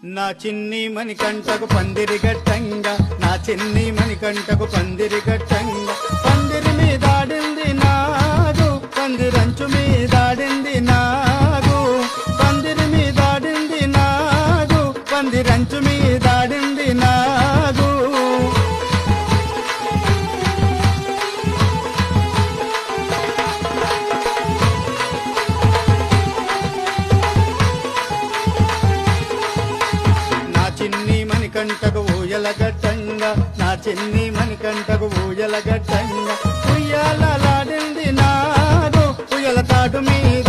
నా చిన్ని మణికంఠకు పందిరి గట్టంగా నా చిన్ని మణికంఠకు పందిరి గట్టంగా పందిరి మీదాడింది నాగు పందిరంచు మీదాడింది నాగు పందిరి మీదాడింది నాగు పందిరంచు మీదాడింది నాగు చిన్ని మణికంఠకు ఊయల గట్టంగా నా చిన్ని మణికంఠకు ఊయల గట్టంగా ఉయ్యాలలాడింది నాగు ఉయ్యల తాడు మీద